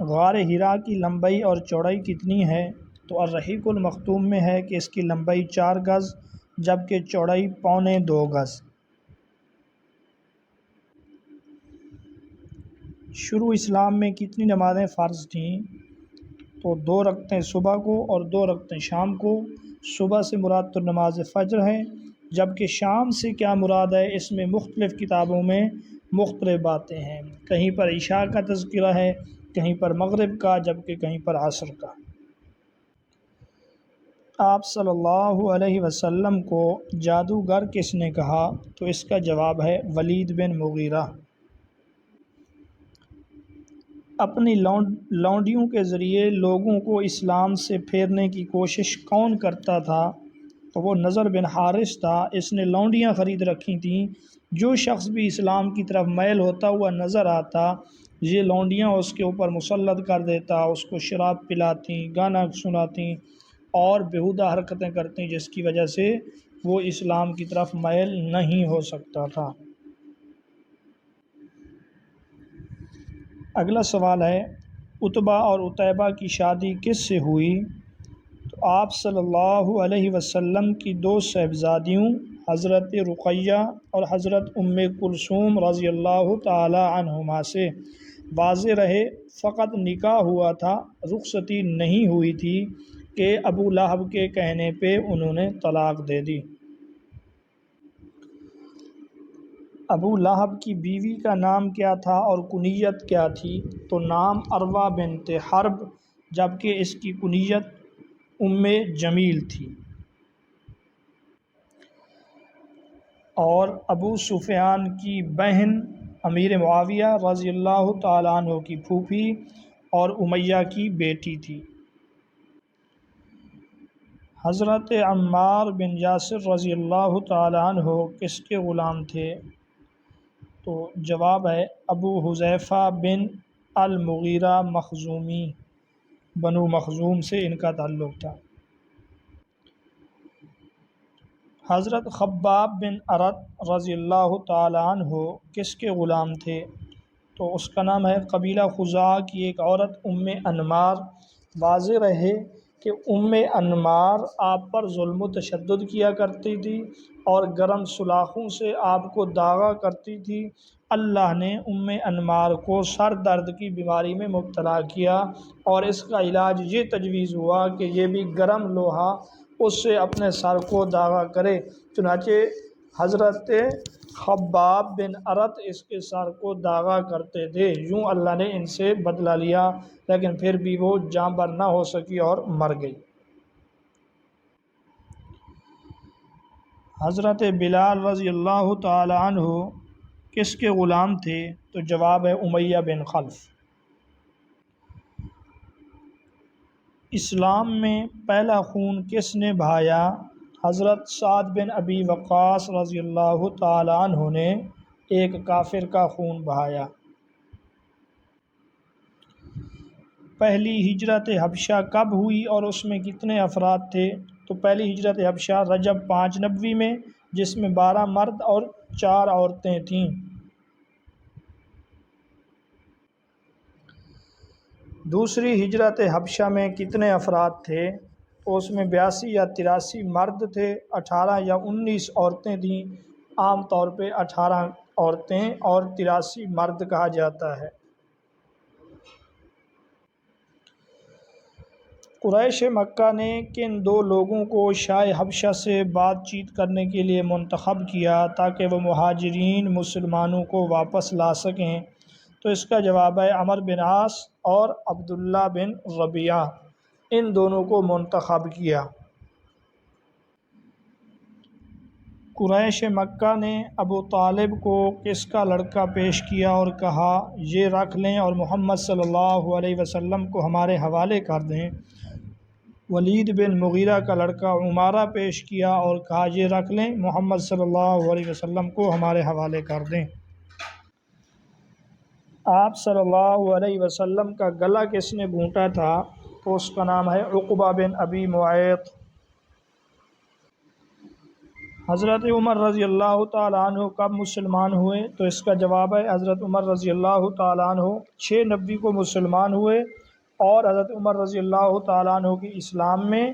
غار حرا کی لمبائی اور چوڑائی کتنی ہے؟ تو الرحیق المختوم میں ہے کہ اس کی لمبائی 4 گز جبکہ چوڑائی 2.25 گز۔ شروع اسلام میں کتنی نمازیں فرض تھیں؟ تو 2 رکعتیں صبح کو اور 2 رکعتیں شام کو۔ صبح سے مراد تو نماز فجر ہے، جبکہ شام سے کیا مراد ہے اس میں مختلف کتابوں میں مختلف باتیں ہیں۔ کہیں پر عشاء کا تذکرہ ہے، کہیں پر مغرب کا، جبکہ کہیں پر عصر کا۔ آپ صلی اللہ علیہ وسلم کو جادوگر کس نے کہا؟ تو اس کا جواب ہے ولید بن مغیرہ۔ اپنی لونڈیوں کے ذریعے لوگوں کو اسلام سے پھیرنے کی کوشش کون کرتا تھا؟ تو وہ نضر بن حارث تھا۔ اس نے لونڈیاں خرید رکھی تھیں۔ جو شخص بھی اسلام کی طرف میل ہوتا ہوا نظر آتا، یہ لونڈیاں اس کے اوپر مسلط کر دیتا، اس کو شراب پلاتی، گانا سناتی اور بیہودہ حرکتیں کرتی، جس کی وجہ سے وہ اسلام کی طرف میل نہیں ہو سکتا تھا۔ اگلا سوال ہے، عتبہ اور عتیبہ کی شادی کس سے ہوئی؟ تو آپ صلی اللہ علیہ وسلم کی 2 صاحبزادیوں حضرت رقیہ اور حضرت ام کلثوم رضی اللہ تعالی عنہما سے۔ واضح رہے فقط نکاح ہوا تھا، رخصتی نہیں ہوئی تھی کہ ابو لہب کے کہنے پہ انہوں نے طلاق دے دی۔ ابو لہب کی بیوی کا نام کیا تھا اور کنیت کیا تھی؟ تو نام عروہ بنت حرب، جبکہ اس کی کنیت ام جمیل تھی۔ اور ابو سفیان کی بہن امیر معاویہ رضی اللہ تعالیٰ عنہ کی پھوپھی اور امیہ کی بیٹی تھی۔ حضرت عمار بن یاسر رضی اللہ تعالیٰ عنہ کس کے غلام تھے؟ تو جواب ہے ابو حذیفہ بن المغیرہ مخزومی، بنو مخزوم سے ان کا تعلق تھا۔ حضرت خباب بن ارت رضی اللہ تعالیٰ عنہ کس کے غلام تھے؟ تو اس کا نام ہے قبیلہ خزاعہ کی ایک عورت ام انمار۔ واضح رہے کہ ام انمار آپ پر ظلم و تشدد کیا کرتی تھی اور گرم سلاخوں سے آپ کو داغا کرتی تھی۔ اللہ نے ام انمار کو سر درد کی بیماری میں مبتلا کیا اور اس کا علاج یہ تجویز ہوا کہ یہ بھی گرم لوہا اس سے اپنے سر کو داغا کرے۔ چنانچہ حضرت خباب بن ارت اس کے سر کو داغا کرتے تھے۔ یوں اللہ نے ان سے بدلہ لیا، لیکن پھر بھی وہ جاں بر نہ ہو سکی اور مر گئی۔ حضرت بلال رضی اللہ تعالی عنہ کس کے غلام تھے؟ تو جواب ہے امیہ بن خلف۔ اسلام میں پہلا خون کس نے بہایا؟ حضرت سعد بن ابی وقاص رضی اللہ تعالی عنہ نے ایک کافر کا خون بہایا۔ پہلی ہجرت حبشہ کب ہوئی اور اس میں کتنے افراد تھے؟ تو پہلی ہجرت حبشہ رجب 5 نبوی میں، جس میں 12 مرد اور 4 عورتیں تھیں۔ دوسری ہجرت حبشہ میں کتنے افراد تھے؟ تو اس میں 82 یا 83 مرد تھے، 18 یا 19 عورتیں تھیں۔ عام طور پہ 18 عورتیں اور 83 مرد کہا جاتا ہے۔ قریش مکہ نے کن 2 لوگوں کو شاہ حبشہ سے بات چیت کرنے کے لیے منتخب کیا تاکہ وہ مہاجرین مسلمانوں کو واپس لا سکیں؟ تو اس کا جواب ہے عمرو بن عاص اور عبداللہ بن ربیعہ، ان دونوں کو منتخب کیا۔ قریش مکہ نے ابو طالب کو کس کا لڑکا پیش کیا اور کہا یہ رکھ لیں اور محمد صلی اللہ علیہ وسلم کو ہمارے حوالے کر دیں؟ ولید بن مغیرہ کا لڑکا عمارہ پیش کیا اور کہا یہ رکھ لیں، محمد صلی اللہ علیہ وسلم کو ہمارے حوالے کر دیں۔ آپ صلی اللہ علیہ وسلم کا گلا کس نے گھونٹا تھا؟ تو اس کا نام ہے عقبہ بن ابی معیط۔ حضرت عمر رضی اللہ تعالیٰ عنہ کب مسلمان ہوئے؟ تو اس کا جواب ہے حضرت عمر رضی اللہ تعالیٰ عنہ 6 نبی کو مسلمان ہوئے، اور حضرت عمر رضی اللہ تعالیٰ عنہ کی اسلام میں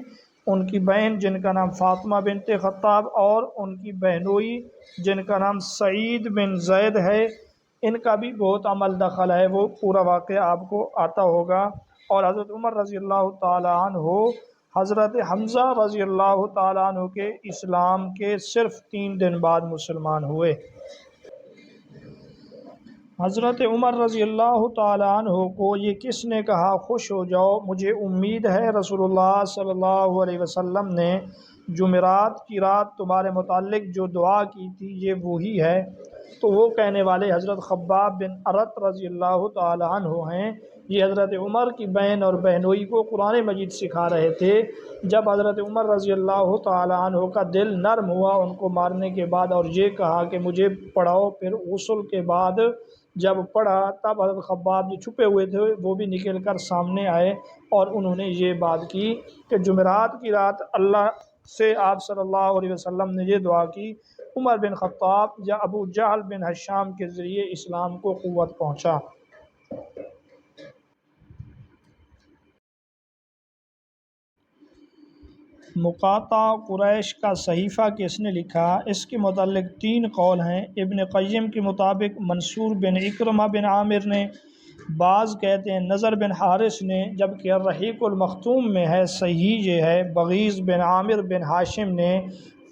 ان کی بہن جن کا نام فاطمہ بنت خطاب اور ان کی بہنوئی جن کا نام سعید بن زید ہے، ان کا بھی بہت عمل دخل ہے، وہ پورا واقعہ آپ کو آتا ہوگا۔ اور حضرت عمر رضی اللہ تعالیٰ عنہ حضرت حمزہ رضی اللہ تعالیٰ عنہ کے اسلام کے صرف 3 دن بعد مسلمان ہوئے۔ حضرت عمر رضی اللہ تعالیٰ عنہ کو یہ کس نے کہا خوش ہو جاؤ؟ مجھے امید ہے رسول اللہ صلی اللہ علیہ وسلم نے جمعرات کی رات تمہارے متعلق جو دعا کی تھی یہ وہی ہے۔ تو وہ کہنے والے حضرت خباب بن ارت رضی اللہ تعالیٰ عنہ ہیں۔ یہ حضرت عمر کی بہن اور بہنوئی کو قرآن مجید سکھا رہے تھے۔ جب حضرت عمر رضی اللہ تعالیٰ عنہ کا دل نرم ہوا ان کو مارنے کے بعد، اور یہ کہا کہ مجھے پڑھاؤ، پھر غسل کے بعد جب پڑھا تب حضرت خباب جو چھپے ہوئے تھے وہ بھی نکل کر سامنے آئے، اور انہوں نے یہ بات کی کہ جمعرات کی رات اللہ سے آپ صلی اللہ علیہ وسلم نے یہ دعا کی، عمر بن خطاب یا ابو جہل بن ہشام کے ذریعے اسلام کو قوت پہنچا۔ مقاطع قریش کا صحیفہ کس نے لکھا؟ اس کے متعلق 3 قول ہیں۔ ابن قیم کے مطابق منصور بن اکرمہ بن عامر نے، بعض کہتے ہیں نضر بن حارث نے، جبکہ الرحیق المختوم میں ہے صحیح یہ ہے بغیض بن عامر بن ہاشم نے۔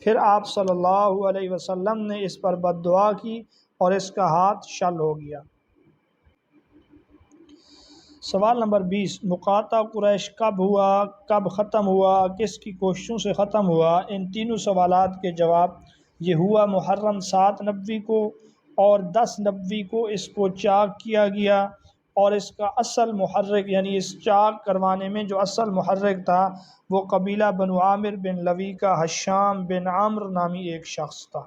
پھر آپ صلی اللہ علیہ وسلم نے اس پر بد دعا کی اور اس کا ہاتھ شل ہو گیا۔ سوال نمبر 20، مقاطع قریش کب ہوا، کب ختم ہوا، کس کی کوششوں سے ختم ہوا؟ ان تینوں سوالات کے جواب یہ ہوا محرم 7 نبوی کو اور 10 نبوی کو اس کو چاک کیا گیا، اور اس کا اصل محرک یعنی اس چاک کروانے میں جو اصل محرک تھا وہ قبیلہ بنو عامر بن لوی کا ہشام بن عمرو نامی ایک شخص تھا۔